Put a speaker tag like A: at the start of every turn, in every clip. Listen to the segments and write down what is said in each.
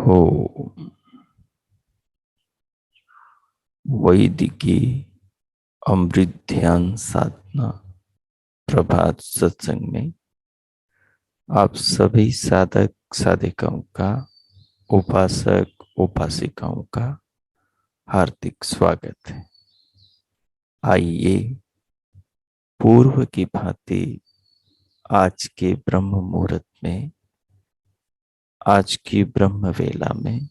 A: हो वैदिकी अमृत ध्यान साधना प्रभात सत्संग में आप सभी साधक साधिकाओं का, उपासक उपासिकाओं का हार्दिक स्वागत है। आइए पूर्व की भांति आज के ब्रह्म मुहूर्त में, आज की ब्रह्म वेला में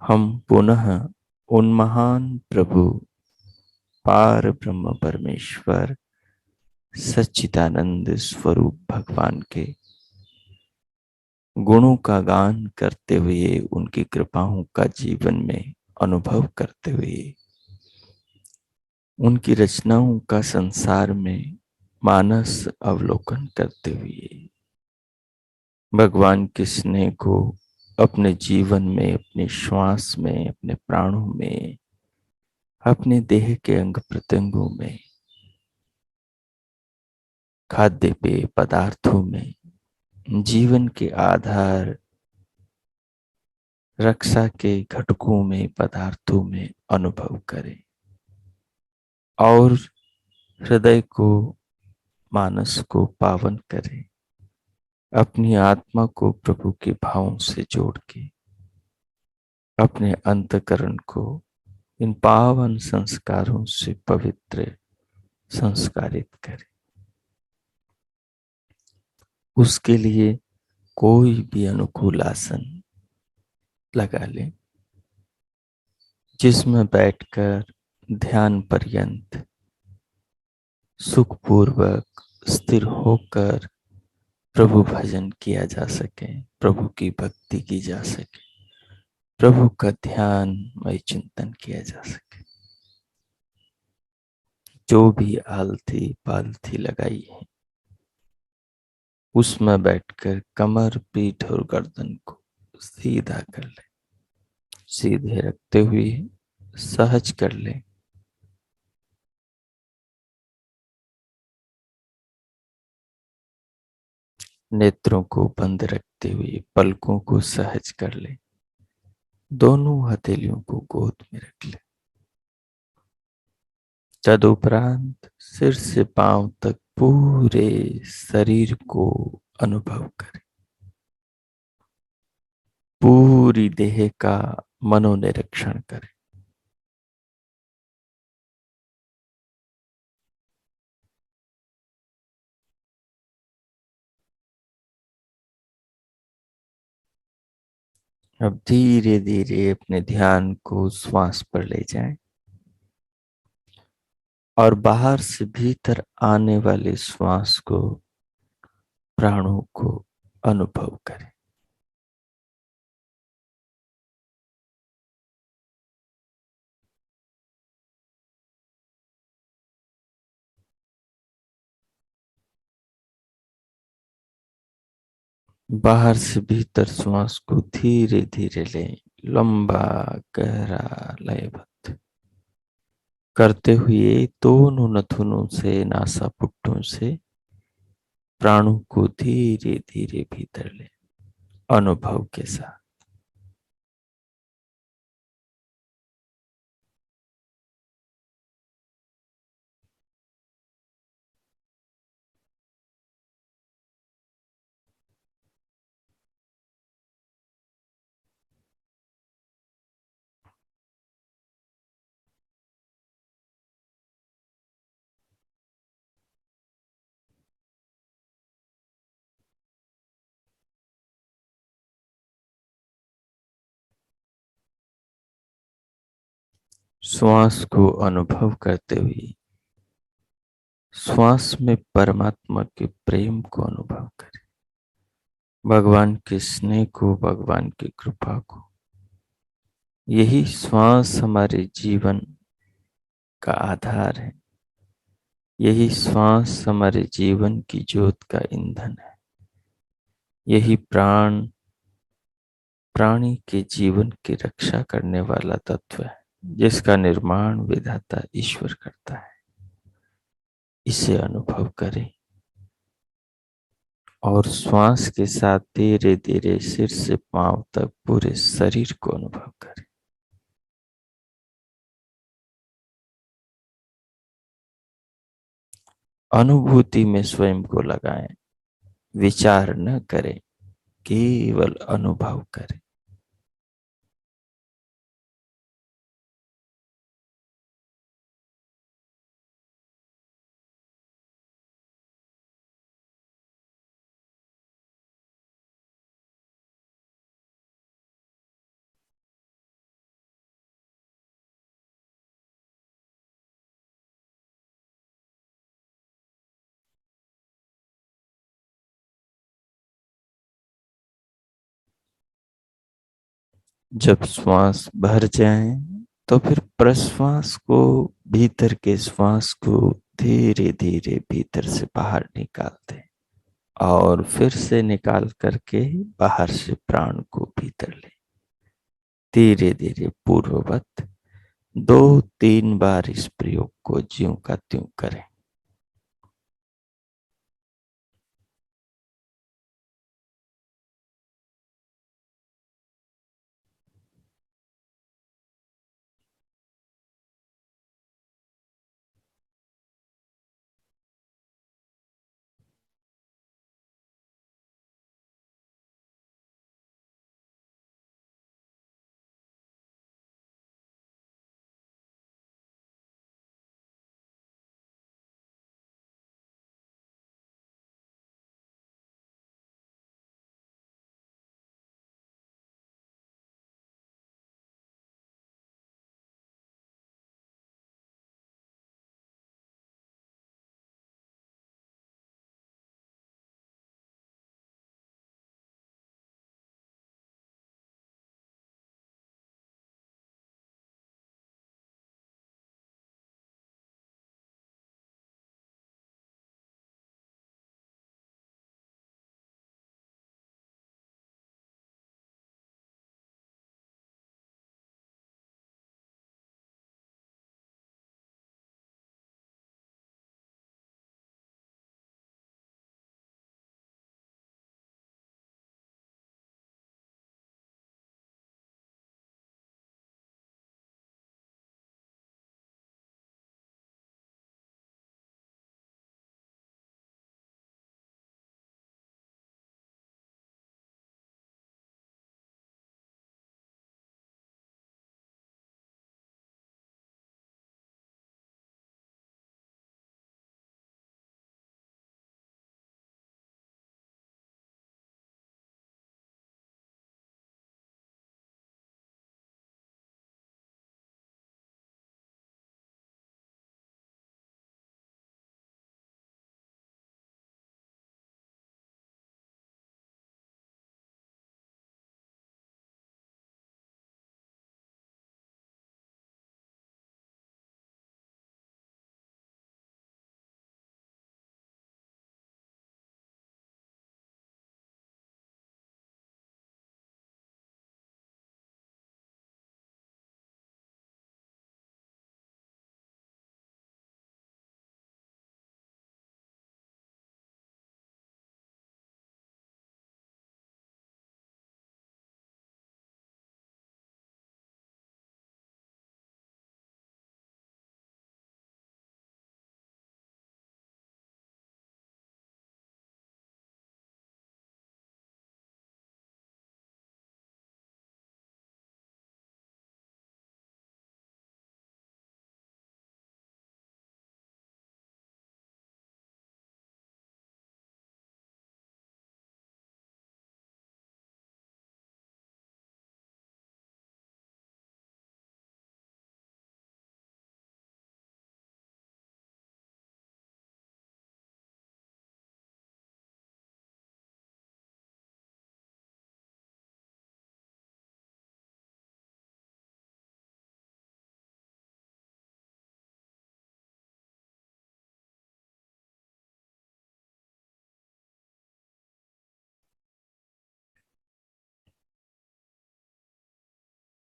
A: हम पुनः उन महान प्रभु पार ब्रह्म परमेश्वर सच्चिदानंद स्वरूप भगवान के गुणों का गान करते हुए, उनकी कृपाओं का जीवन में अनुभव करते हुए, उनकी रचनाओं का संसार में मानस अवलोकन करते हुए भगवान के स्नेह को अपने जीवन में, अपने श्वास में, अपने प्राणों में, अपने देह के अंग प्रत्यंगों में, खाद्य पेय पदार्थों में, जीवन के आधार रक्षा के घटकों में, पदार्थों में अनुभव करें और हृदय को, मानस को पावन करें। अपनी आत्मा को प्रभु के भावों से जोड़ के अपने अंतःकरण को इन पावन संस्कारों से पवित्र संस्कारित करें। उसके लिए कोई भी अनुकूल आसन लगा लें, जिसमें बैठकर ध्यान पर्यंत सुखपूर्वक स्थिर होकर प्रभु भजन किया जा सके, प्रभु की भक्ति की जा सके, प्रभु का ध्यान मय चिंतन किया जा सके। जो भी आलथी पालथी लगाई है उसमें बैठकर कमर, पीठ और गर्दन को सीधा कर ले। सीधे रखते हुए सहज कर ले। नेत्रों को बंद रखते हुए पलकों को सहज कर ले। दोनों हथेलियों को गोद में रख ले। तदुपरांत सिर से पांव तक पूरे शरीर को अनुभव करें। पूरी देह का मनोनिरीक्षण करें। अब धीरे धीरे अपने ध्यान को श्वास पर ले जाएं और बाहर से भीतर आने वाले श्वास को, प्राणों को अनुभव करें। बाहर से भीतर श्वास को धीरे धीरे लें, लंबा गहरा लयबद्ध करते हुए दोनों नथुनों से, नासापुट्टों से प्राणों को धीरे धीरे भीतर लें अनुभव के साथ। श्वास को अनुभव करते हुए श्वास में परमात्मा के प्रेम को अनुभव करें, भगवान के स्नेह को, भगवान की कृपा को। यही श्वास हमारे जीवन का आधार है। यही श्वास हमारे जीवन की ज्योत का ईंधन है। यही प्राण प्राणी के जीवन की रक्षा करने वाला तत्व है, जिसका निर्माण विधाता ईश्वर करता है। इसे अनुभव करें और श्वास के साथ धीरे धीरे सिर से पांव तक पूरे शरीर को अनुभव करें। अनुभूति में स्वयं को लगाएं, विचार न करें, केवल अनुभव करें। जब श्वास भर जाए तो फिर प्रश्वास को, भीतर के श्वास को धीरे धीरे भीतर से बाहर निकाल दें और फिर से निकाल करके बाहर से प्राण को भीतर ले। धीरे धीरे पूर्ववत 2-3 बार इस प्रयोग को ज्यों का त्यों करें।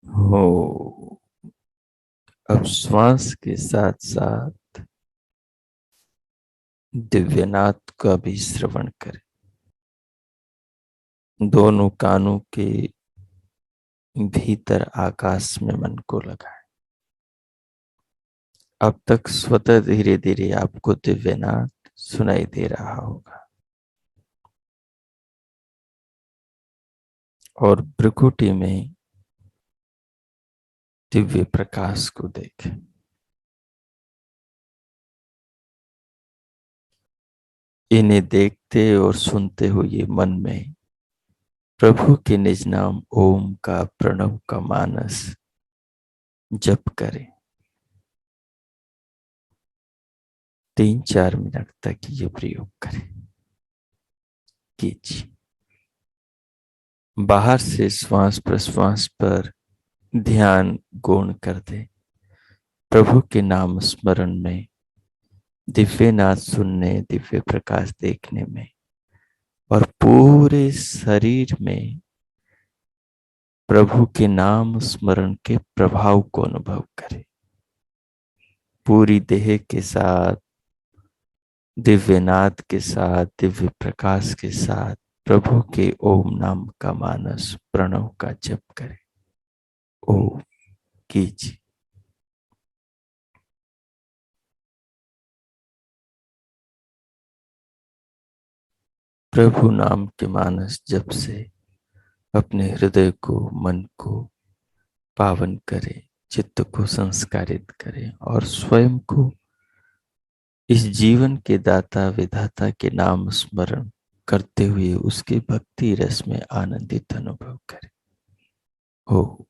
A: हो, अब श्वास के साथ साथ दिव्यनाथ का भी श्रवण करें। दोनों कानों के भीतर आकाश में मन को लगाए। अब तक स्वतः धीरे धीरे आपको दिव्यनाद सुनाई दे रहा होगा। और भ्रुकुटी में दिव्य प्रकाश को देखें। इन्हें देखते और सुनते हुए मन में प्रभु के निज नाम ओम का प्रणव का मानस जप करें। 3-4 मिनट तक ये प्रयोग करें, कीजिए। बाहर से श्वास प्रश्वास पर ध्यान गौण कर दे। प्रभु के नाम स्मरण में, दिव्य नाद सुनने, दिव्य प्रकाश देखने में और पूरे शरीर में प्रभु के नाम स्मरण के प्रभाव को अनुभव करें। पूरी देह के साथ, दिव्य नाद के साथ, दिव्य प्रकाश के साथ प्रभु के ओम नाम का मानस प्रणव का जप करें। ओम कीजिए। प्रभु नाम के मानस जप से अपने हृदय को, मन को पावन करें, चित्त को संस्कारित करें और स्वयं को इस जीवन के दाता विधाता के नाम स्मरण करते हुए उसके भक्ति रस में आनंदित अनुभव करें। हो।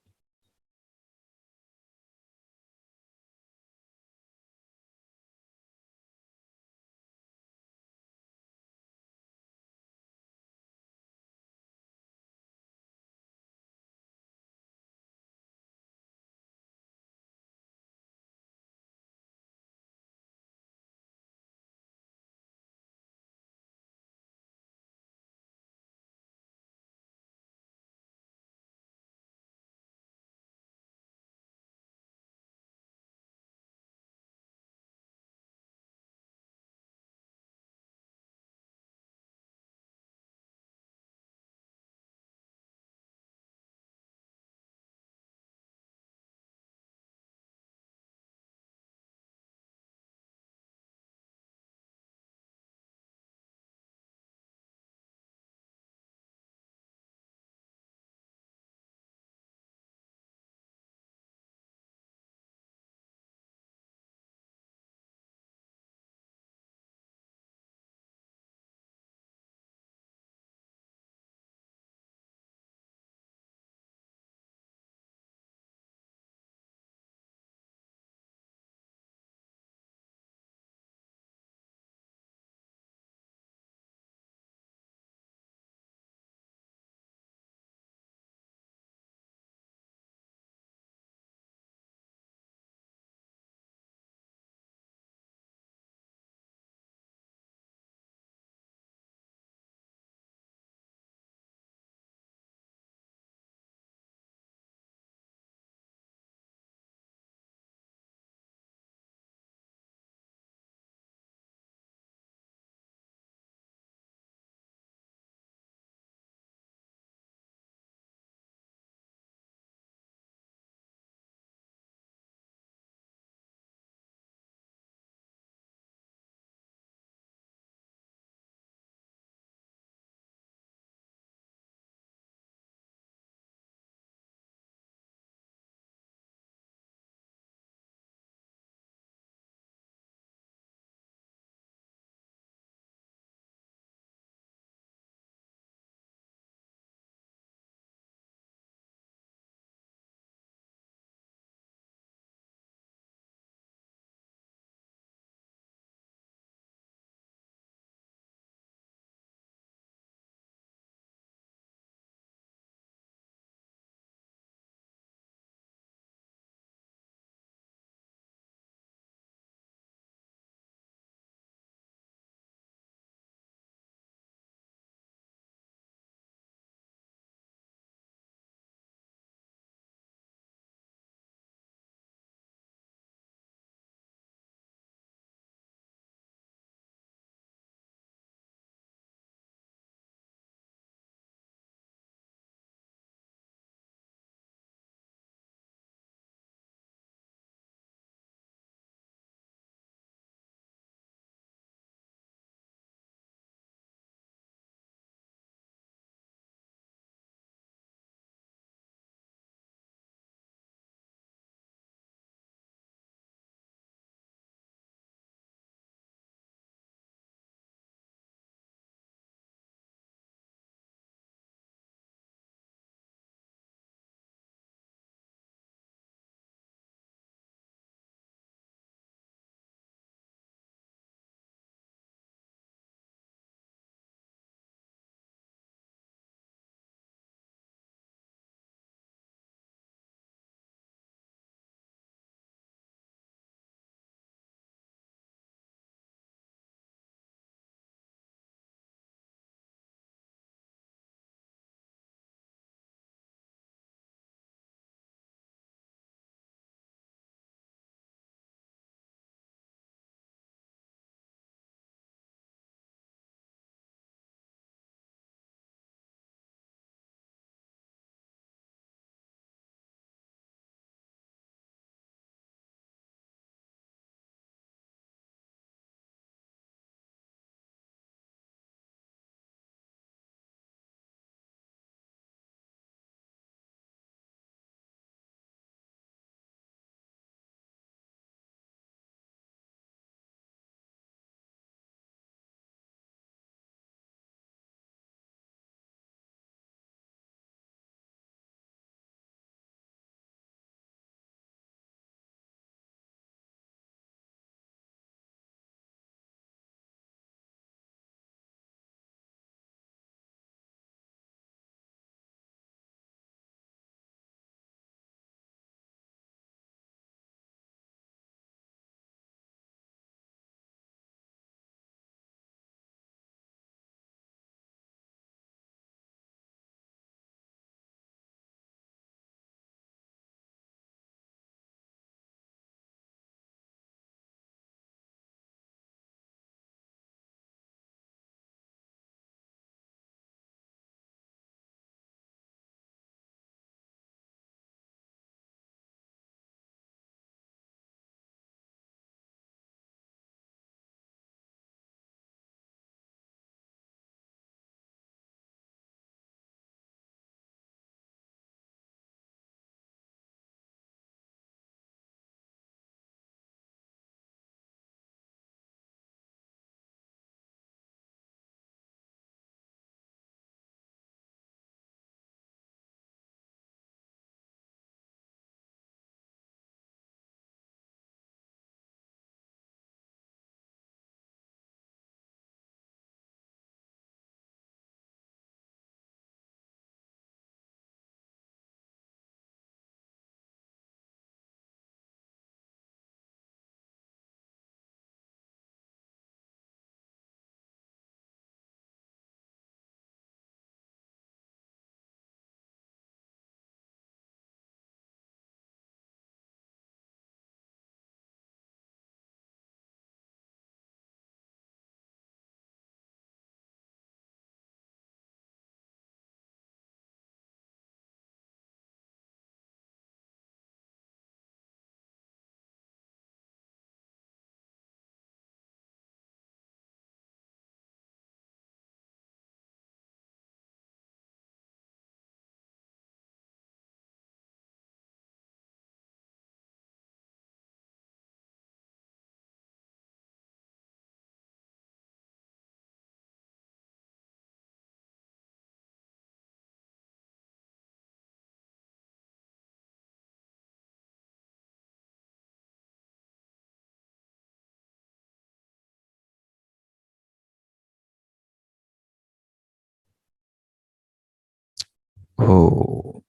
A: हो।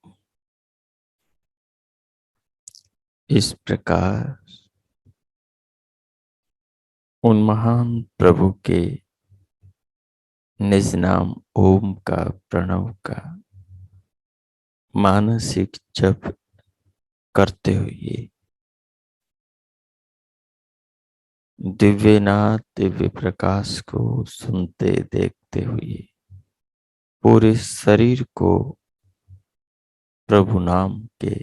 A: इस प्रकार उन महान प्रभु के निज नाम ओम का, प्रणव का मानसिक जप करते हुए, दिव्यनाथ दिव्य प्रकाश को सुनते देखते हुए, पूरे शरीर को प्रभु नाम के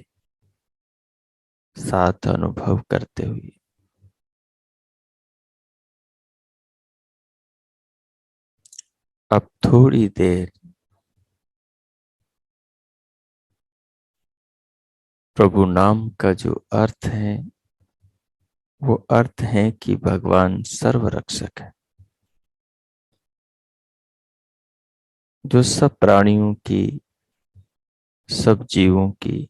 A: साथ अनुभव करते हुए अब थोड़ी देर प्रभु नाम का जो अर्थ है, वो अर्थ है कि भगवान सर्वरक्षक है, जो सब प्राणियों की, सब जीवों की,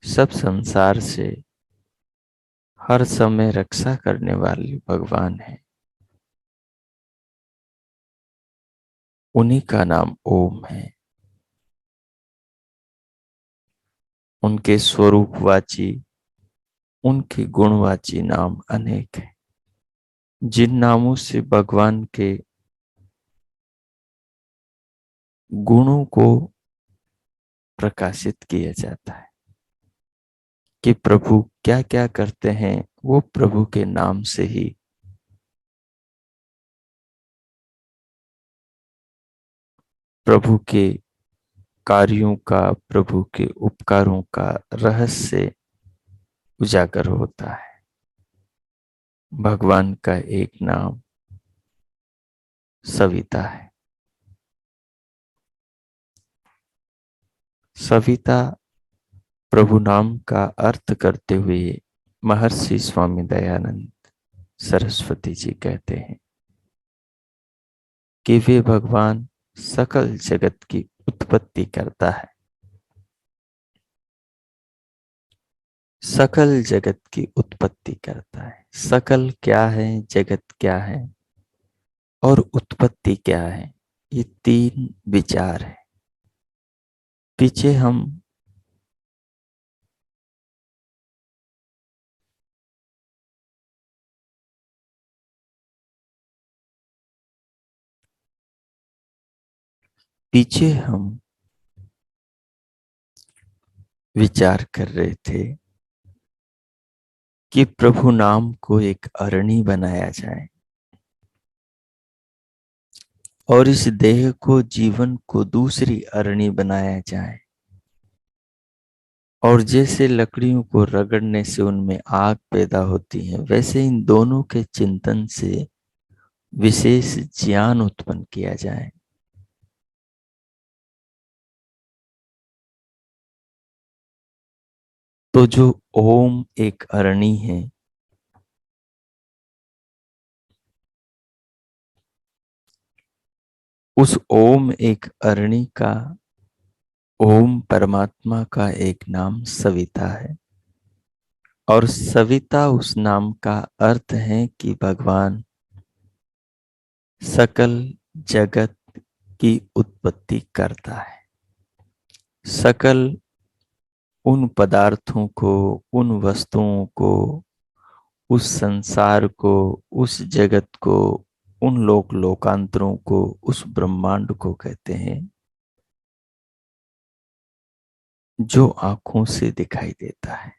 A: सब संसार से हर समय रक्षा करने वाले भगवान है। उन्हीं का नाम ओम है। उनके स्वरूपवाची, उनके गुणवाची नाम अनेक हैं, जिन नामों से भगवान के गुणों को प्रकाशित किया जाता है कि प्रभु क्या क्या करते हैं, वो प्रभु के नाम से ही प्रभु के कार्यों का, प्रभु के उपकारों का रहस्य उजागर होता है। भगवान का एक नाम सविता है। सविता प्रभु नाम का अर्थ करते हुए महर्षि स्वामी दयानंद सरस्वती जी कहते हैं कि वे भगवान सकल जगत की उत्पत्ति करता है। सकल जगत की उत्पत्ति करता है। सकल क्या है, जगत क्या है और उत्पत्ति क्या है, ये तीन विचार है। पीछे हम पीछे हम विचार कर रहे थे कि प्रभु नाम को एक अरणी बनाया जाए और इस देह को, जीवन को दूसरी अरणी बनाया जाए। और जैसे लकड़ियों को रगड़ने से उनमें आग पैदा होती है, वैसे इन दोनों के चिंतन से विशेष ज्ञान उत्पन्न किया जाए। तो जो ओम एक अरणी है, उस ओम एक अरणी का, ओम परमात्मा का एक नाम सविता है। और सविता उस नाम का अर्थ है कि भगवान सकल जगत की उत्पत्ति करता है। सकल उन पदार्थों को, उन वस्तुओं को, उस संसार को, उस जगत को, उन लोक लोकांतरों को, उस ब्रह्मांड को कहते हैं जो आंखों से दिखाई देता है,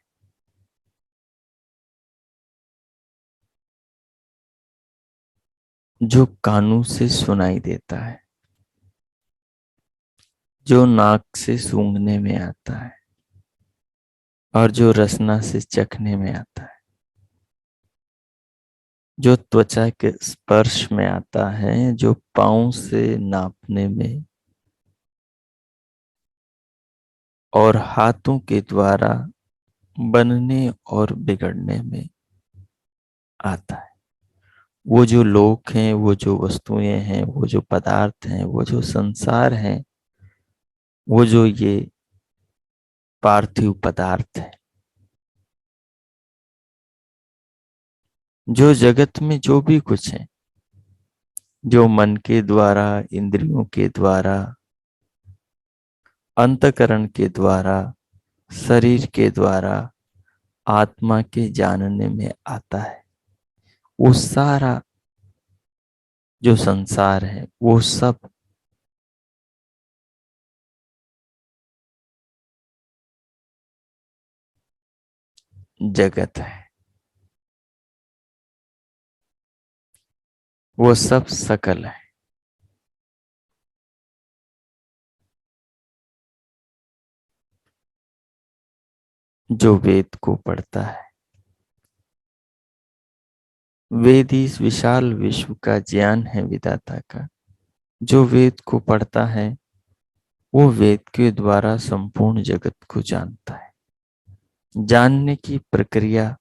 A: जो कानों से सुनाई देता है, जो नाक से सूंघने में आता है और जो रसना से चखने में आता है, जो त्वचा के स्पर्श में आता है, जो पांव से नापने में और हाथों के द्वारा बनने और बिगड़ने में आता है। वो जो लोक हैं, वो जो वस्तुएं हैं, वो जो पदार्थ हैं, वो जो संसार है, वो जो ये पार्थिव पदार्थ है, जो जगत में जो भी कुछ है, जो मन के द्वारा, इंद्रियों के द्वारा अंतकरण के द्वारा, शरीर के द्वारा आत्मा के जानने में आता है। वो सारा जो संसार है वो सब जगत है, वो सब सकल है। जो वेद को पढ़ता है, वेद ही इस विशाल विश्व का ज्ञान है विधाता का। जो वेद को पढ़ता है वो वेद के द्वारा संपूर्ण जगत को जानता है। जानने की प्रक्रिया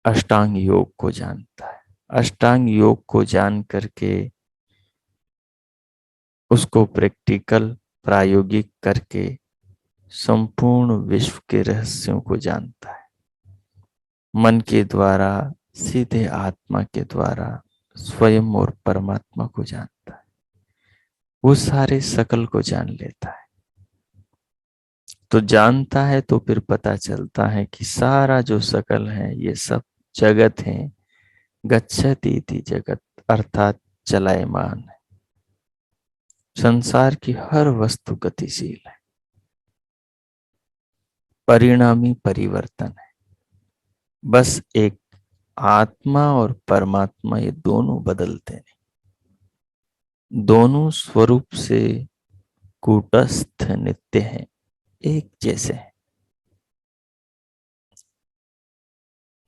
A: अष्टांग योग को जानता है। अष्टांग योग को जान करके उसको प्रैक्टिकल प्रायोगिक करके संपूर्ण विश्व के रहस्यों को जानता है। मन के द्वारा, सीधे आत्मा के द्वारा स्वयं और परमात्मा को जानता है। वो सारे सकल को जान लेता है। तो जानता है तो फिर पता चलता है कि सारा जो सकल है ये सब जगत है। गच्छति इति जगत, अर्थात चलायमान है। संसार की हर वस्तु गतिशील है, परिणामी परिवर्तन है। बस एक आत्मा और परमात्मा ये दोनों बदलते नहीं, दोनों स्वरूप से कूटस्थ नित्य हैं, एक जैसे हैं।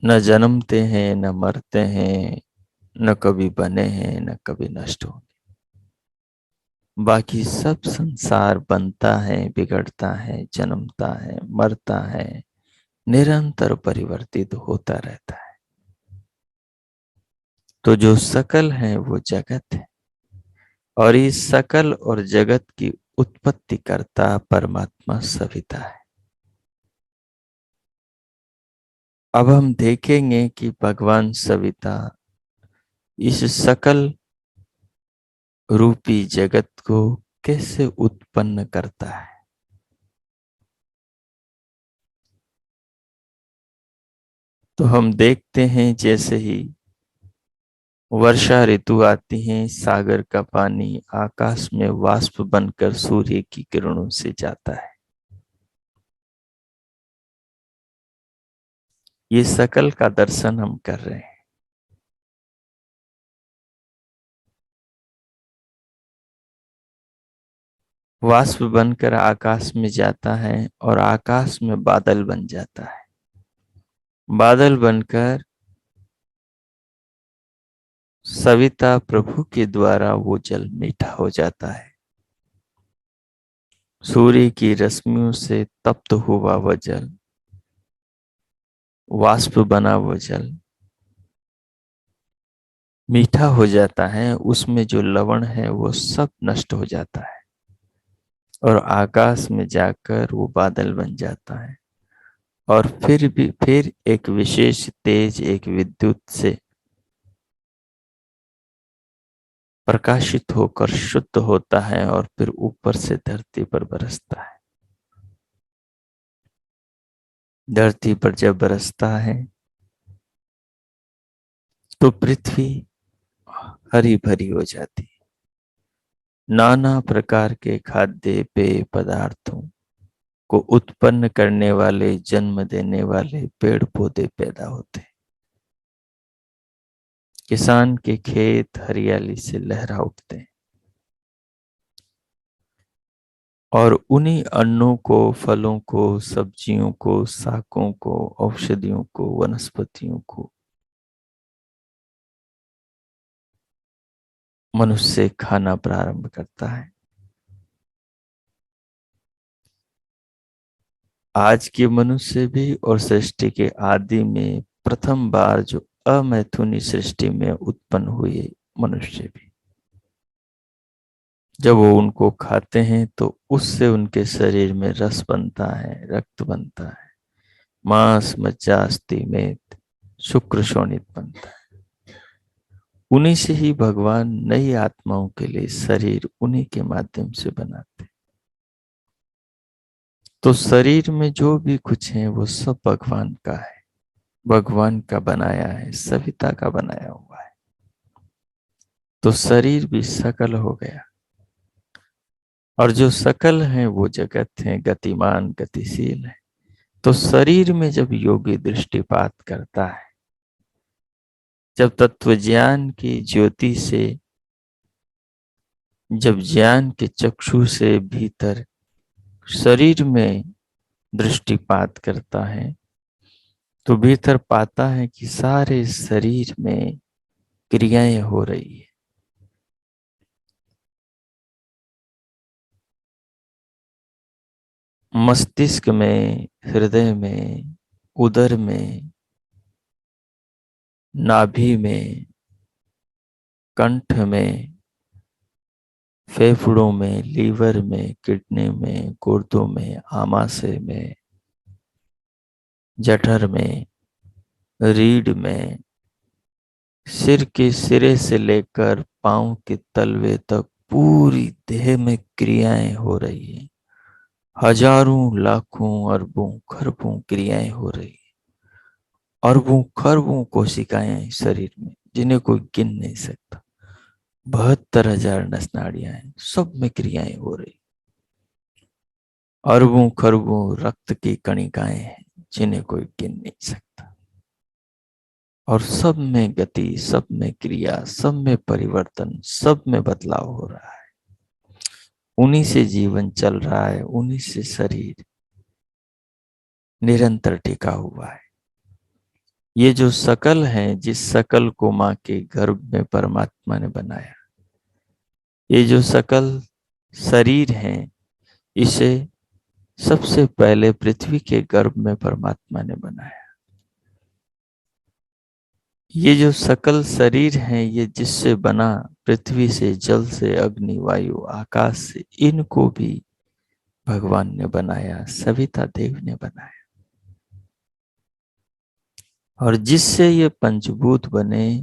A: न जन्मते हैं, न मरते हैं, न कभी बने हैं, न कभी नष्ट होंगे। बाकी सब संसार बनता है, बिगड़ता है, जन्मता है, मरता है, निरंतर परिवर्तित होता रहता है। तो जो सकल है वो जगत है, और इस सकल और जगत की उत्पत्ति करता परमात्मा सविता है। अब हम देखेंगे कि भगवान सविता इस सकल रूपी जगत को कैसे उत्पन्न करता है। तो हम देखते हैं जैसे ही वर्षा ऋतु आती है, सागर का पानी आकाश में वाष्प बनकर सूर्य की किरणों से जाता है। ये सकल का दर्शन हम कर रहे हैं। वाष्प बनकर आकाश में जाता है और आकाश में बादल बन जाता है। बादल बनकर सविता प्रभु के द्वारा वो जल मीठा हो जाता है। सूर्य की रश्मियों से तप्त हुआ वह जल, वाष्प बना वो जल मीठा हो जाता है। उसमें जो लवण है वो सब नष्ट हो जाता है और आकाश में जाकर वो बादल बन जाता है। और फिर एक विशेष तेज, एक विद्युत से प्रकाशित होकर शुद्ध होता है और फिर ऊपर से धरती पर बरसता है। धरती पर जब बरसता है तो पृथ्वी हरी भरी हो जाती है। नाना प्रकार के खाद्य पेय पदार्थों को उत्पन्न करने वाले, जन्म देने वाले पेड़ पौधे पैदा होते हैं। किसान के खेत हरियाली से लहरा उठते हैं और उन्हीं अन्नों को, फलों को, सब्जियों को, शाकों को, औषधियों को, वनस्पतियों को मनुष्य खाना प्रारंभ करता है। आज के मनुष्य भी और सृष्टि के आदि में प्रथम बार जो अमैथुनी सृष्टि में उत्पन्न हुए मनुष्य भी, जब वो उनको खाते हैं तो उससे उनके शरीर में रस बनता है, रक्त बनता है, मांस मज्जा अस्थि मेद शुक्र शोणित बनता है। उन्हीं से ही भगवान नई आत्माओं के लिए शरीर उन्हीं के माध्यम से बनाते। तो शरीर में जो भी कुछ है वो सब भगवान का है, भगवान का बनाया है, सविता का बनाया हुआ है। तो शरीर भी सकल हो गया, और जो सकल है वो जगत है, गतिमान गतिशील है। तो शरीर में जब योगी दृष्टिपात करता है, जब तत्व ज्ञान की ज्योति से, जब ज्ञान के चक्षु से भीतर शरीर में दृष्टिपात करता है, तो भीतर पाता है कि सारे शरीर में क्रियाएं हो रही है। मस्तिष्क में, हृदय में, उदर में, नाभि में, कंठ में, फेफड़ों में, लीवर में, किडनी में, गुर्दों में, आमाशय में, जठर में, रीढ़ में, सिर के सिरे से लेकर पांव के तलवे तक पूरी देह में क्रियाएं हो रही हैं। हजारों, लाखों, अरबों, खरबों क्रियाएं हो रही हैं। अरबों खरबों कोशिकाएं हैं शरीर में, जिन्हें कोई गिन नहीं सकता। 72,000 नस नाड़ियां हैं, सब में क्रियाएं हो रही। अरबों खरबों रक्त की कणिकाएं हैं, जिन्हें कोई गिन नहीं सकता। और सब में गति, सब में क्रिया, सब में परिवर्तन, सब में बदलाव हो रहा है। उन्हीं से जीवन चल रहा है, उन्हीं से शरीर निरंतर टिका हुआ है। ये जो सकल है, जिस सकल को मां के गर्भ में परमात्मा ने बनाया, ये जो सकल शरीर है, इसे सबसे पहले पृथ्वी के गर्भ में परमात्मा ने बनाया। ये जो सकल शरीर है, ये जिससे बना, पृथ्वी से, जल से, अग्नि, वायु, आकाश से, इनको भी भगवान ने बनाया, सविता देव ने बनाया। और जिससे ये पंचभूत बने,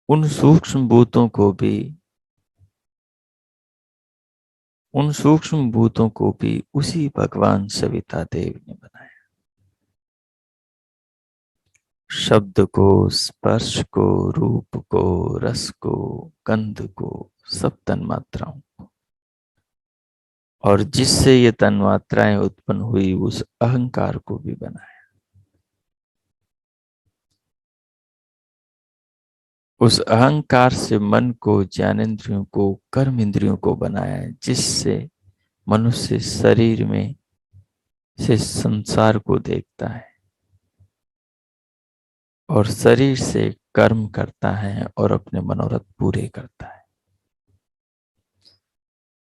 A: उन सूक्ष्म भूतों को भी, उन सूक्ष्म भूतों को भी उसी भगवान सविता देव ने बनाया। शब्द को, स्पर्श को, रूप को, रस को, गंध को, सब तन्मात्राओं को। और जिससे ये तन्मात्राएं उत्पन्न हुई, उस अहंकार को भी बनाया। उस अहंकार से मन को, ज्ञानेंद्रियों को, कर्म इंद्रियों को बनाया, जिससे मनुष्य शरीर में से संसार को देखता है और शरीर से कर्म करता है और अपने मनोरथ पूरे करता है।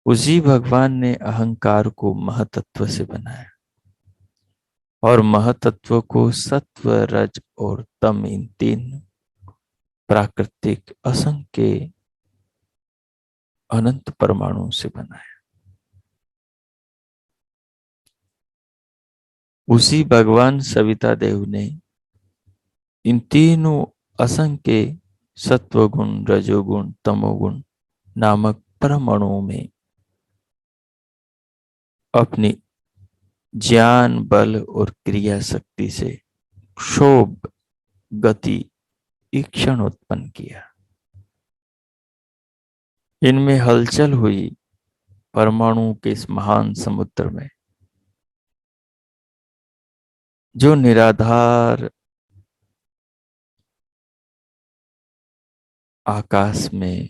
A: उसी भगवान ने अहंकार को महतत्व से बनाया, और महतत्व को सत्व, रज और तम, इन तीन प्राकृतिक असंख्य अनंत परमाणुओं से बनाया। उसी भगवान सविता देव ने इन तीनों असंख्य सत्वगुण, रजोगुण, तमोगुण नामक परमाणुओं में अपनी ज्ञान, बल और क्रिया शक्ति से क्षोभ, गति, ईक्षण उत्पन्न किया। इनमें हलचल हुई परमाणुओं के इस महान समुद्र में, जो निराधार आकाश में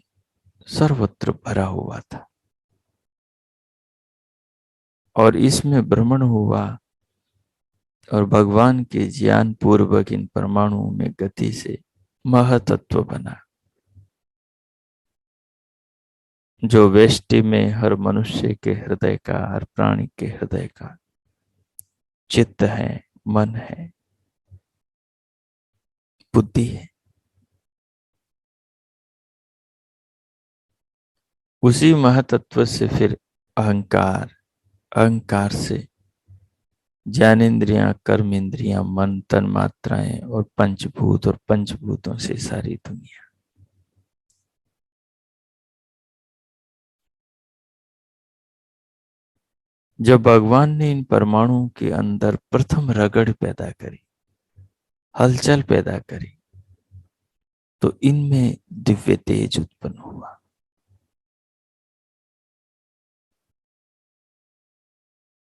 A: सर्वत्र भरा हुआ था। और इसमें भ्रमण हुआ, और भगवान के ज्ञान पूर्वक इन परमाणुओं में गति से महतत्व बना, जो वेष्टि में हर मनुष्य के हृदय का, हर प्राणी के हृदय का चित्त है, मन है, बुद्धि है। उसी महतत्व से फिर अहंकार, अहंकार से ज्ञानेन्द्रियां, कर्म इंद्रियां, मन, तन मात्राएं और पंचभूत, और पंचभूतों से सारी दुनिया। जब भगवान ने इन परमाणुओं के अंदर प्रथम रगड़ पैदा करी, हलचल पैदा करी, तो इनमें दिव्य तेज उत्पन्न हुआ।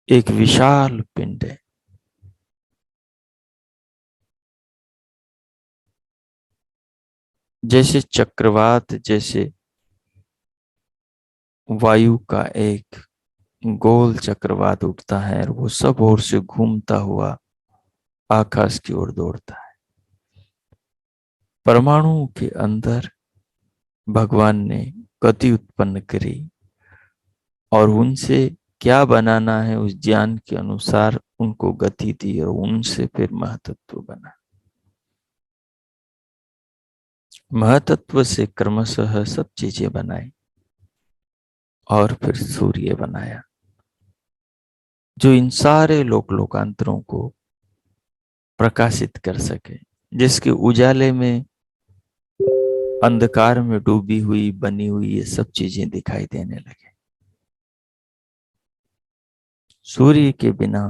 A: एक विशाल पिंड है, जैसे चक्रवात, जैसे वायु का एक गोल चक्रवात उठता है और वो सब ओर से घूमता हुआ आकाश की ओर दौड़ता है। परमाणुओं के अंदर भगवान ने गति उत्पन्न करी और उनसे क्या बनाना है उस ज्ञान के अनुसार उनको गति दी और उनसे फिर महतत्व बना। महतत्व से क्रमशः सब चीजें बनाई और फिर सूर्य बनाया, जो इन सारे लोकांतरों को प्रकाशित कर सके, जिसके उजाले में अंधकार में डूबी हुई बनी हुई ये सब चीजें दिखाई देने लगे। सूर्य के बिना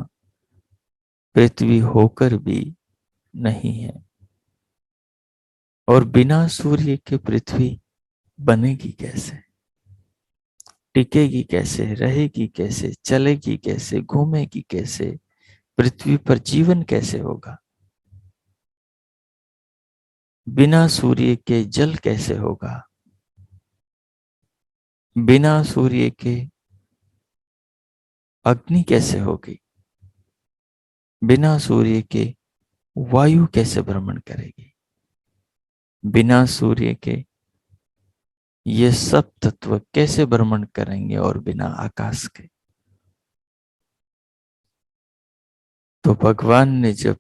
A: पृथ्वी होकर भी नहीं है, और बिना सूर्य के पृथ्वी बनेगी कैसे, टिकेगी कैसे, रहेगी कैसे, चलेगी कैसे, घूमेगी कैसे, पृथ्वी पर जीवन कैसे होगा। बिना सूर्य के जल कैसे होगा, बिना सूर्य के अग्नि कैसे होगी, बिना सूर्य के वायु कैसे भ्रमण करेगी, बिना सूर्य के ये सब तत्व कैसे भ्रमण करेंगे, और बिना आकाश के। तो भगवान ने जब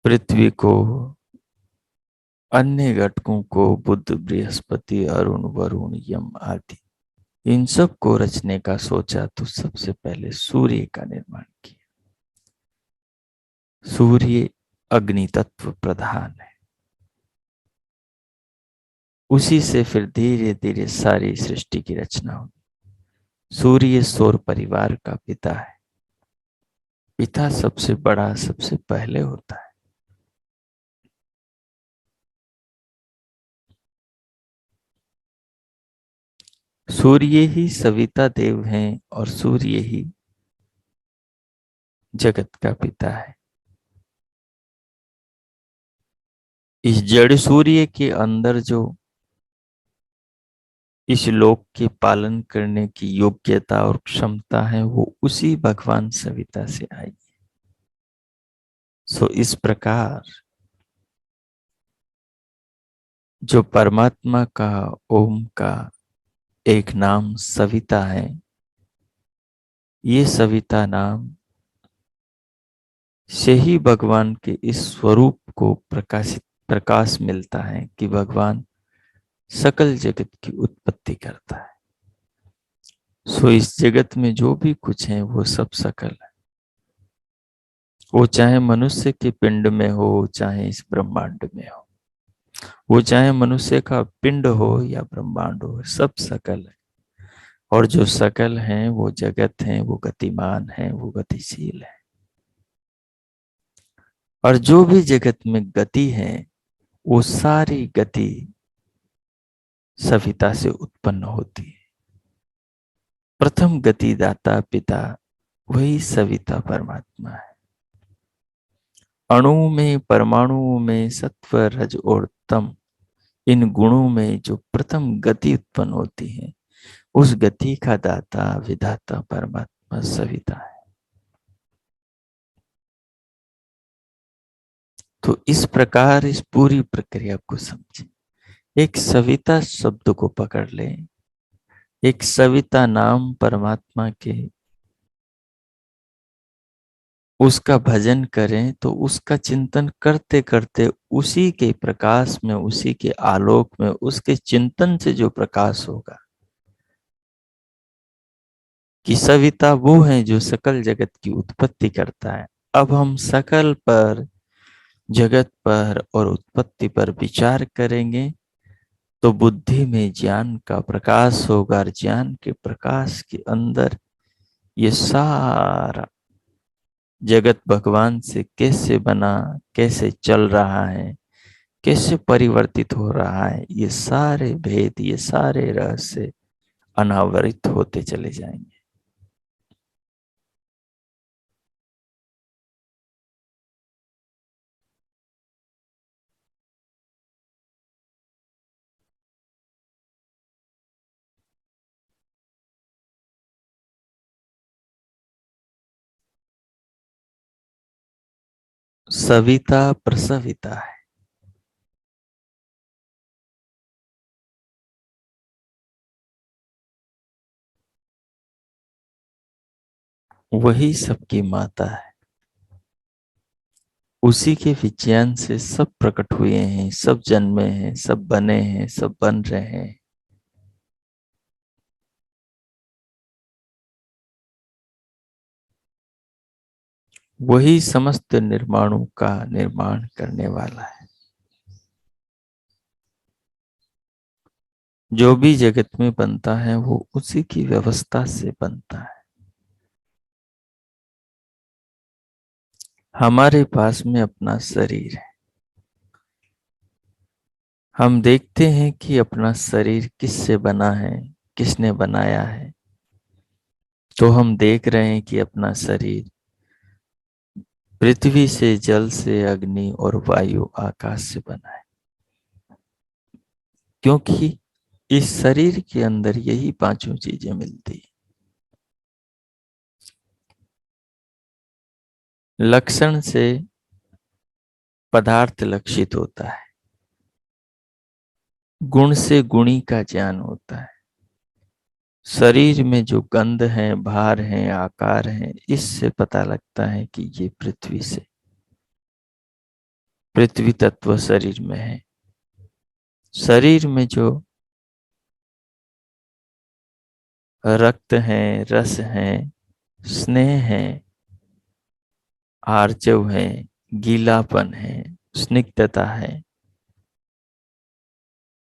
A: पृथ्वी को, अन्य घटकों को, बुध, बृहस्पति, अरुण, वरुण, यम आदि इन सब को रचने का सोचा, तो सबसे पहले सूर्य का निर्माण किया। सूर्य अग्नि तत्व प्रधान है, उसी से फिर धीरे धीरे सारी सृष्टि की रचना हुई। सूर्य सौर परिवार का पिता है। पिता सबसे बड़ा, सबसे पहले होता है। सूर्य ही सविता देव हैं और सूर्य ही जगत का पिता है। इस जड़ सूर्य के अंदर जो इस लोक के पालन करने की योग्यता और क्षमता है, वो उसी भगवान सविता से आई। सो इस प्रकार जो परमात्मा का, ओम का एक नाम सविता है, ये सविता नाम से ही भगवान के इस स्वरूप को प्रकाश मिलता है कि भगवान सकल जगत की उत्पत्ति करता है। सो इस जगत में जो भी कुछ है वो सब सकल है। वो चाहे मनुष्य के पिंड में हो, चाहे इस ब्रह्मांड में हो, वो चाहे मनुष्य का पिंड हो या ब्रह्मांड हो, सब सकल है। और जो सकल हैं वो जगत हैं, वो गतिमान हैं, वो गतिशील है। और जो भी जगत में गति है, वो सारी गति सविता से उत्पन्न होती है। प्रथम गति दाता पिता वही सविता परमात्मा है। अणु में, परमाणुओं में सत्व, रज और तम, इन गुणों में जो प्रथम गति उत्पन्न होती है, उस गति का दाता विधाता परमात्मा सविता है। तो इस प्रकार इस पूरी प्रक्रिया को समझें। एक सविता शब्द को पकड़ लें, एक सविता नाम परमात्मा के, उसका भजन करें, तो उसका चिंतन करते करते उसी के प्रकाश में, उसी के आलोक में, उसके चिंतन से जो प्रकाश होगा कि सविता वो है जो सकल जगत की उत्पत्ति करता है। अब हम सकल पर, जगत पर और उत्पत्ति पर विचार करेंगे, तो बुद्धि में ज्ञान का प्रकाश होगा और ज्ञान के प्रकाश के अंदर ये सारा जगत भगवान से कैसे बना, कैसे चल रहा है, कैसे परिवर्तित हो रहा है, ये सारे भेद, ये सारे रहस्य अनावरित होते चले जाएंगे। सविता प्रसविता है, वही सबकी माता है। उसी के विज्ञान से सब प्रकट हुए हैं, सब जन्मे हैं, सब बने हैं, सब बन रहे हैं। वही समस्त निर्माणों का निर्माण करने वाला है। जो भी जगत में बनता है वो उसी की व्यवस्था से बनता है। हमारे पास में अपना शरीर है। हम देखते हैं कि अपना शरीर किससे बना है, किसने बनाया है। तो हम देख रहे हैं कि अपना शरीर पृथ्वी से, जल से, अग्नि और वायु आकाश से बना है। क्योंकि इस शरीर के अंदर यही पांचों चीजें मिलती है। लक्षण से पदार्थ लक्षित होता है, गुण से गुणी का ज्ञान होता है। शरीर में जो गंध है, भार है, आकार है, इससे पता लगता है कि ये पृथ्वी से, पृथ्वी तत्व शरीर में है। शरीर में जो रक्त है, रस है, स्नेह है, आर्जव है, गीलापन है, स्निग्धता है,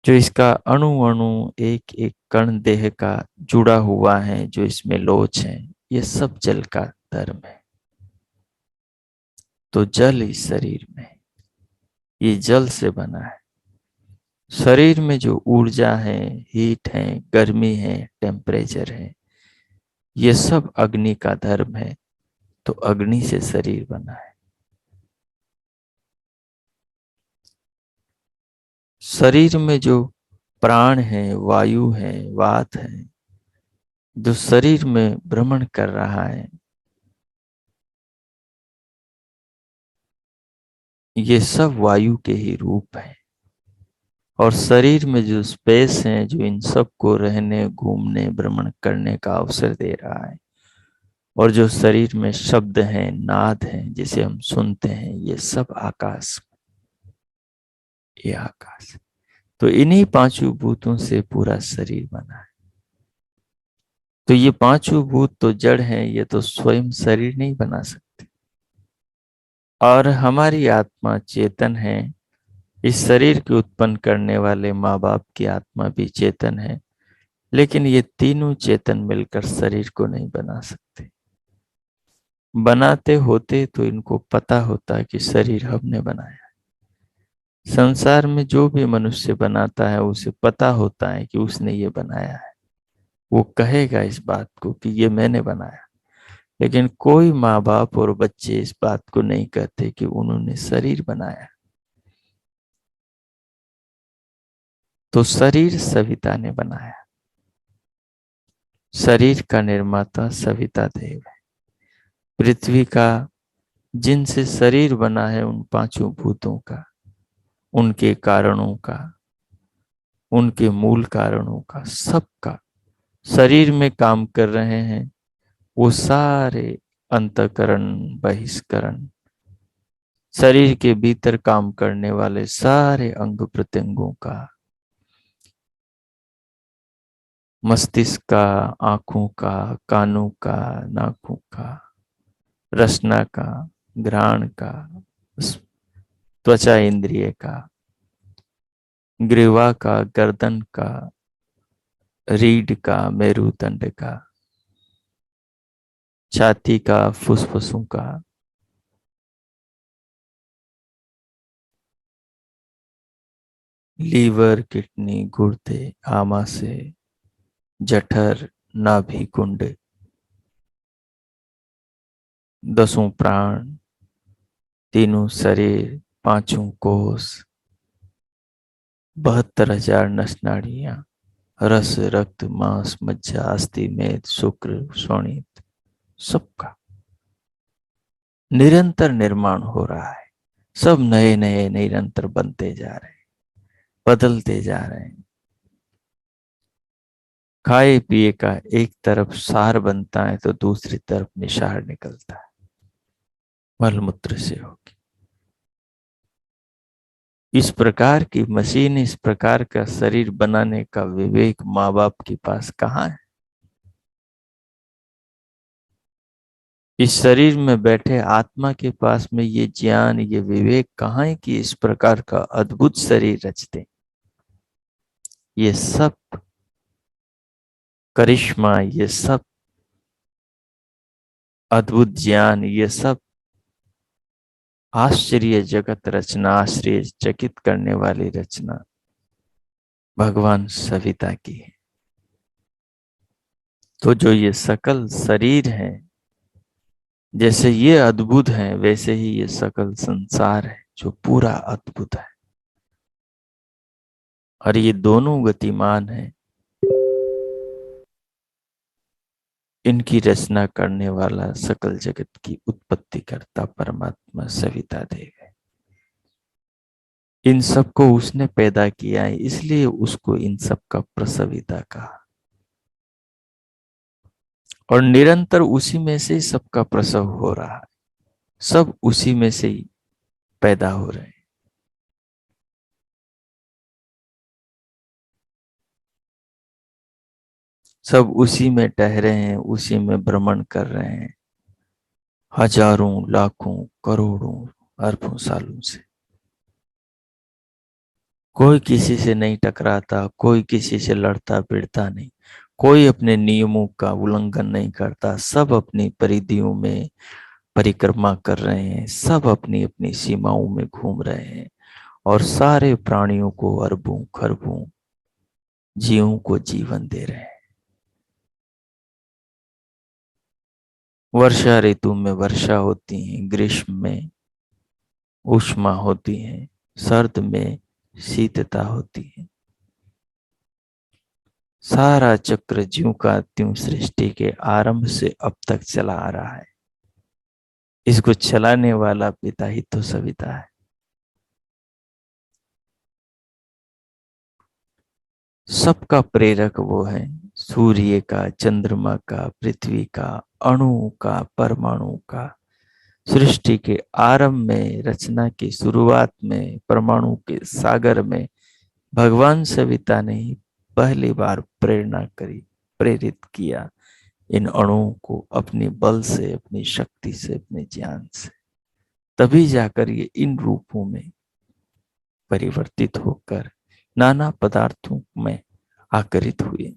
A: जो इसका अणु अणु, एक एक कण देह का जुड़ा हुआ है, जो इसमें लोच है, ये सब जल का धर्म है। तो जल इस शरीर में, ये जल से बना है। शरीर में जो ऊर्जा है, हीट है, गर्मी है, टेम्परेचर है, ये सब अग्नि का धर्म है। तो अग्नि से शरीर बना है। शरीर में जो प्राण है, वायु है, वात है, जो शरीर में भ्रमण कर रहा है, ये सब वायु के ही रूप है। और शरीर में जो स्पेस है, जो इन सब को रहने, घूमने, भ्रमण करने का अवसर दे रहा है, और जो शरीर में शब्द है, नाद है, जिसे हम सुनते हैं, ये सब आकाश, ये आकाश। तो इन्हीं पांचों भूतों से पूरा शरीर बना है। तो ये पांचों भूत तो जड़ हैं, ये तो स्वयं शरीर नहीं बना सकते। और हमारी आत्मा चेतन है। इस शरीर को उत्पन्न करने वाले माँ बाप की आत्मा भी चेतन है। लेकिन ये तीनों चेतन मिलकर शरीर को नहीं बना सकते। बनाते होते तो इनको पता होता कि शरीर हमने बनाया। संसार में जो भी मनुष्य बनाता है उसे पता होता है कि उसने ये बनाया है। वो कहेगा इस बात को कि ये मैंने बनाया। लेकिन कोई माँ बाप और बच्चे इस बात को नहीं कहते कि उन्होंने शरीर बनाया। तो शरीर सविता ने बनाया। शरीर का निर्माता सविता देव है। पृथ्वी का, जिनसे शरीर बना है, उन पांचों भूतों का, उनके कारणों का, उनके मूल कारणों का, सबका शरीर में काम कर रहे हैं वो सारे अंतःकरण, बहिष्करण, शरीर के भीतर काम करने वाले सारे अंग प्रत्यंगों का, मस्तिष्क का, आंखों का, कानों का, नाकों का, रसना का, घ्राण का, त्वचा इंद्रिय का, ग्रीवा का, गर्दन का, रीढ़ का, मेरुदंड का, छाती का, फुसफुसों का, लीवर, किडनी, गुर्दे, आमाशय, जठर, नाभि कुंड, दसों प्राण, तीनों शरीर, पांचों कोष, 72,000 नस नाड़ियां, रस, रक्त, मांस, मज्जा, अस्थि, मेद, शुक्र, शोणित, सबका निरंतर निर्माण हो रहा है। सब नए नए निरंतर बनते जा रहे हैं, बदलते जा रहे हैं। खाए पिए का एक तरफ सार बनता है तो दूसरी तरफ निसार निकलता है, मलमूत्र से होगी। इस प्रकार की मशीन, इस प्रकार का शरीर बनाने का विवेक माँ बाप के पास कहाँ है? इस शरीर में बैठे आत्मा के पास में ये ज्ञान, ये विवेक कहाँ है कि इस प्रकार का अद्भुत शरीर रचते? ये सब करिश्मा, ये सब अद्भुत ज्ञान, ये सब आश्चर्य जगत रचना, आश्चर्य चकित करने वाली रचना भगवान सविता की है। तो जो ये सकल शरीर है, जैसे ये अद्भुत है, वैसे ही ये सकल संसार है जो पूरा अद्भुत है। और ये दोनों गतिमान है। इनकी रचना करने वाला सकल जगत की उत्पत्ति करता परमात्मा सविता देव है। इन सबको उसने पैदा किया है, इसलिए उसको इन सब का प्रसविता कहा। और निरंतर उसी में से सबका प्रसव हो रहा है, सब उसी में से ही पैदा हो रहे हैं। सब उसी में ठहरे हैं, उसी में भ्रमण कर रहे हैं, हजारों, लाखों, करोड़ों, अरबों सालों से। कोई किसी से नहीं टकराता, कोई किसी से लड़ता भिड़ता नहीं, कोई अपने नियमों का उल्लंघन नहीं करता। सब अपनी परिधियों में परिक्रमा कर रहे हैं, सब अपनी अपनी सीमाओं में घूम रहे हैं और सारे प्राणियों को, अरबों खरबों जीवों को जीवन दे रहे हैं। वर्षा ऋतु में वर्षा होती है, ग्रीष्म में उष्मा होती है, सर्द में शीतता होती है। सारा चक्र ज्यों का त्यों सृष्टि के आरंभ से अब तक चला आ रहा है। इसको चलाने वाला पिता ही तो सविता है। सबका प्रेरक वो है। सूर्य का, चंद्रमा का, पृथ्वी का, अणु का, परमाणु का, सृष्टि के आरंभ में, रचना की शुरुआत में, परमाणु के सागर में भगवान सविता ने ही पहली बार प्रेरणा करी, प्रेरित किया इन अणुओं को अपने बल से, अपनी शक्ति से, अपने ज्ञान से। तभी जाकर ये इन रूपों में परिवर्तित होकर नाना पदार्थों में आकरित हुए।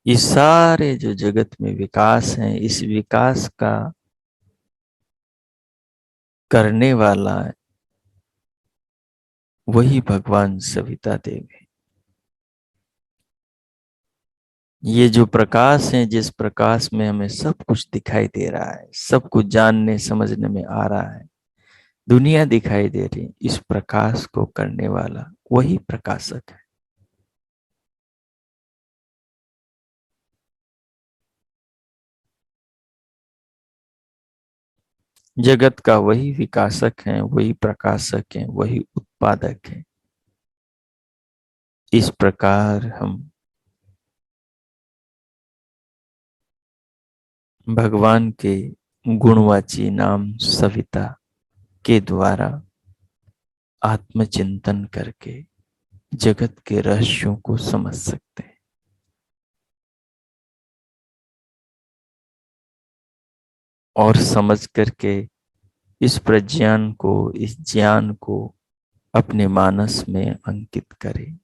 A: ये सारे जो जगत में विकास है, इस विकास का करने वाला वही भगवान सविता देव है। ये जो प्रकाश है, जिस प्रकाश में हमें सब कुछ दिखाई दे रहा है, सब कुछ जानने समझने में आ रहा है, दुनिया दिखाई दे रही, इस प्रकाश को करने वाला वही प्रकाशक है। जगत का वही विकासक है, वही प्रकाशक है, वही उत्पादक है। इस प्रकार हम भगवान के गुणवाची नाम सविता के द्वारा आत्मचिंतन करके जगत के रहस्यों को समझ सकते हैं। और समझ करके इस प्रज्ञान को, इस ज्ञान को अपने मानस में अंकित करें,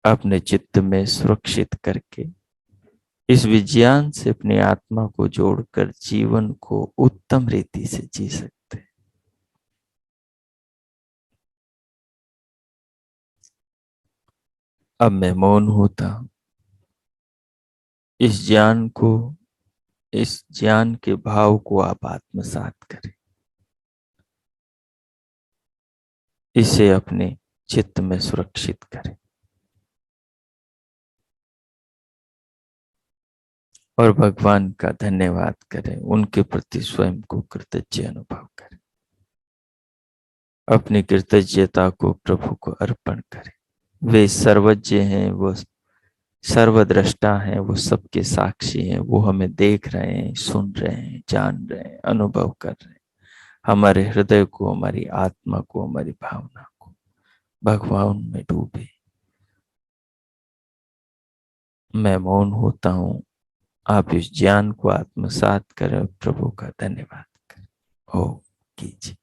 A: अपने चित्त में सुरक्षित करके इस विज्ञान से अपनी आत्मा को जोड़कर जीवन को उत्तम रीति से जी सकते हैं। अब मैं मौन होता हूं। इस ज्ञान को, इस ज्ञान के भाव को आप आत्मसात करें, इसे अपने चित्त में सुरक्षित करें और भगवान का धन्यवाद करें, उनके प्रति स्वयं को कृतज्ञ अनुभव करें, अपनी कृतज्ञता को प्रभु को अर्पण करें। वे सर्वज्ञ हैं, वो सर्वद्रष्टा हैं, वो सबके साक्षी हैं, वो हमें देख रहे हैं, सुन रहे हैं, जान रहे हैं, अनुभव कर रहे हैं। हमारे हृदय को, हमारी आत्मा को, हमारी भावना को भगवान में डूबे। मैं मौन होता हूं। आप इस ज्ञान को आत्मसात करें, प्रभु का धन्यवाद करें। हो कीजिए।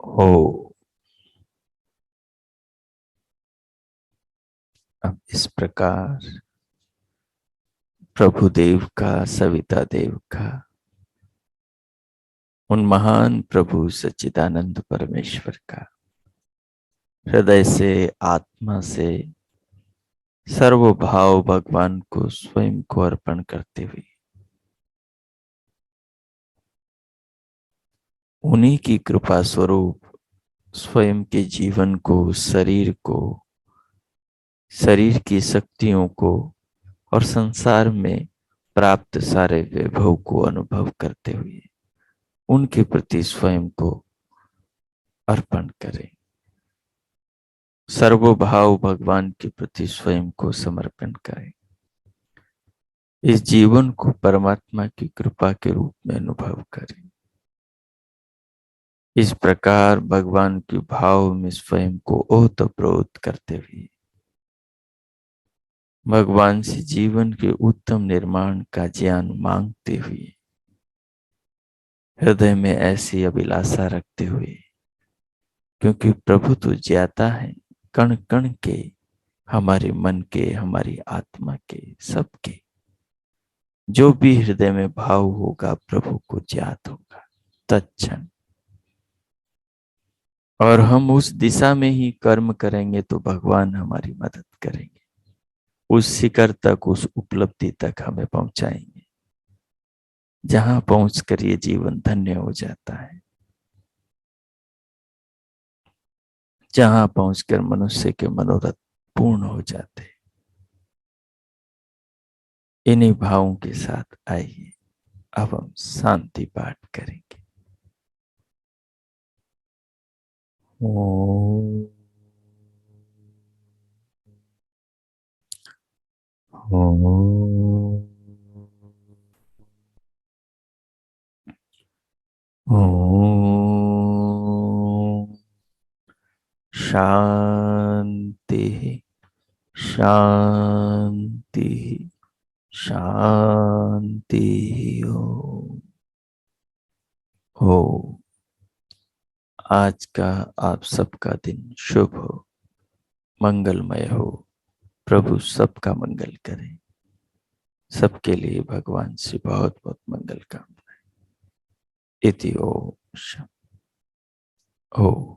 A: हो। अब इस प्रकार प्रभु देव का, सविता देव का, उन महान प्रभु सच्चिदानंद परमेश्वर का हृदय से, आत्मा से सर्व भाव भगवान को स्वयं को अर्पण करते हुए उन्हीं की कृपा स्वरूप स्वयं के जीवन को, शरीर को, शरीर की शक्तियों को और संसार में प्राप्त सारे वैभव को अनुभव करते हुए उनके प्रति स्वयं को अर्पण करें। सर्वभाव भगवान के प्रति स्वयं को समर्पण करें। इस जीवन को परमात्मा की कृपा के रूप में अनुभव करें। इस प्रकार भगवान के भाव में स्वयं को ओतप्रोत करते हुए भगवान से जीवन के उत्तम निर्माण का ज्ञान मांगते हुए, हृदय में ऐसी अभिलाषा रखते हुए, क्योंकि प्रभु तो ज्ञाता है कण कण के, हमारे मन के, हमारी आत्मा के, सबके। जो भी हृदय में भाव होगा प्रभु को ज्ञात होगा तत्क्षण। और हम उस दिशा में ही कर्म करेंगे तो भगवान हमारी मदद करेंगे, उस शिखर तक, उस उपलब्धि तक हमें पहुंचाएंगे, जहां पहुंचकर ये जीवन धन्य हो जाता है, जहां पहुंचकर मनुष्य के मनोरथ पूर्ण हो जाते हैं। इन्हीं भावों के साथ आइए अब हम शांति पाठ करेंगे। ओम ओम ओम शांति शांति हो। आज का आप सबका दिन शुभ हो, मंगलमय हो। प्रभु सबका मंगल करे। सबके लिए भगवान से बहुत बहुत मंगल कामनाएं। इति ओम। ओ